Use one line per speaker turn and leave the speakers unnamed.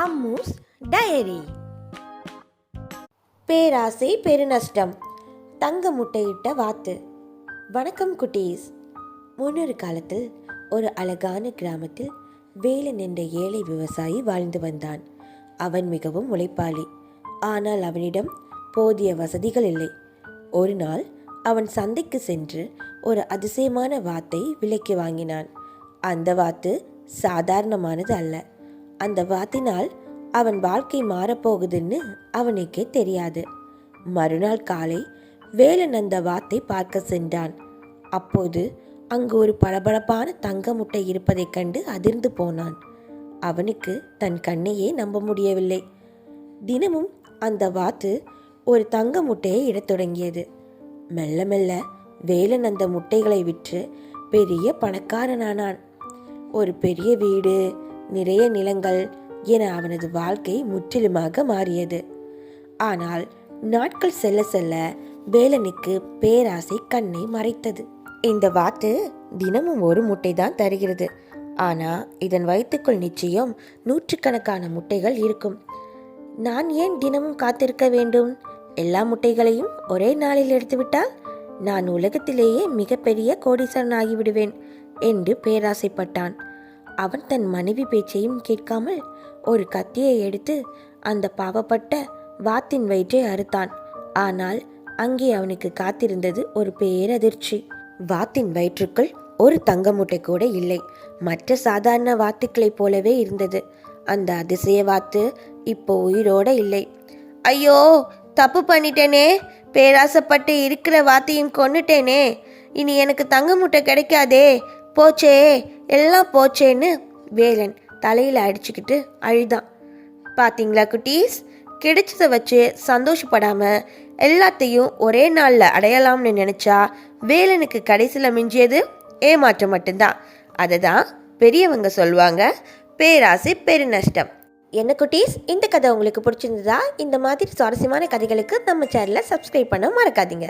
Ammu's dairy. பேராசை பெருநஷ்டம். தங்க முட்டையிட்ட வாத்து. வணக்கம் குட்டீஸ். முன்னொரு காலத்தில் ஒரு அழகான கிராமத்தில் வேலன் என்ற ஏழை விவசாயி வாழ்ந்து வந்தான். அவன் மிகவும் உழைப்பாளி. ஆனால் அவனிடம் போதிய வசதிகள் இல்லை. ஒரு நாள் அவன் சந்தைக்கு சென்று ஒரு அதிசயமான வாத்தை விலைக்கு வாங்கினான். அந்த வாத்து சாதாரணமானது அல்ல. அந்த வாத்தினால் அவன் வாழ்க்கை மாறப்போகுதுன்னு அவனுக்கே தெரியாது. மறுநாள் காலை வேலன் அந்த வாத்தை பார்க்க சென்றான். அப்போது அங்கு ஒரு பளபளப்பான தங்க முட்டை இருப்பதைக் கண்டு அதிர்ந்து போனான். அவனுக்கு தன் கண்ணையே நம்ப முடியவில்லை. தினமும் அந்த வாத்து ஒரு தங்க முட்டையை இடத் தொடங்கியது. மெல்ல மெல்ல வேலன் அந்த முட்டைகளை விற்று பெரிய பணக்காரனானான். ஒரு பெரிய வீடு, நிறைய நிலங்கள் என அவனது வாழ்க்கை முற்றிலுமாக மாறியது. ஆனால் நாட்கள் செல்ல செல்ல வேலனுக்கு பேராசை கண்ணை மறைத்தது. இந்த வாத்து தினமும் ஒரு முட்டை தான் தருகிறது. ஆனா இதன் வயிற்றுக்குள் நிச்சயம் நூற்றுக்கணக்கான முட்டைகள் இருக்கும். நான் ஏன் தினமும் காத்திருக்க வேண்டும்? எல்லா முட்டைகளையும் ஒரே நாளில் எடுத்துவிட்டால் நான் உலகத்திலேயே மிகப்பெரிய கோடீஸ்வரன் ஆகிவிடுவேன் என்று பேராசைப்பட்டான். அவன் தன் மனைவி பேச்சையும் கேட்காமல் ஒரு கத்தியை எடுத்து அந்த பாவப்பட்ட வாத்தின் வயிற்றை அறுத்தான். ஆனால் அங்கே அவனுக்கு காத்திருந்தது ஒரு பேரதிர்ச்சி. வாத்தின் வயிற்றுக்குள் ஒரு தங்க முட்டை கூட இல்லை. மற்ற சாதாரண வாத்துக்களைப் போலவே இருந்தது. அந்த அதிசய வாத்து இப்போ உயிரோட இல்லை. ஐயோ, தப்பு பண்ணிட்டேனே, பேராசைப்பட்டு இருக்கிற வாத்தையும் கொன்னுட்டேனே, இனி எனக்கு தங்க முட்டை கிடைக்காதே, போச்சே, எல்லாம் போச்சேன்னு வேலன் தலையில் அடிச்சுக்கிட்டு அழுதான். பார்த்தீங்களா குட்டீஸ், கிடைச்சதை வச்சு சந்தோஷப்படாம எல்லாத்தையும் ஒரே நாளில் அடையலாம்னு நினைச்சா வேலனுக்கு கடைசியில் மிஞ்சியது ஏமாற்றம் மட்டும்தான். அதை தான் பெரியவங்க சொல்லுவாங்க, பேராசை பெருநஷ்டம். என்ன குட்டீஸ், இந்த கதை உங்களுக்கு பிடிச்சிருந்ததா? இந்த மாதிரி சுவாரஸ்யமான கதைகளுக்கு நம்ம சேனலை சப்ஸ்கிரைப் பண்ண மறக்காதீங்க.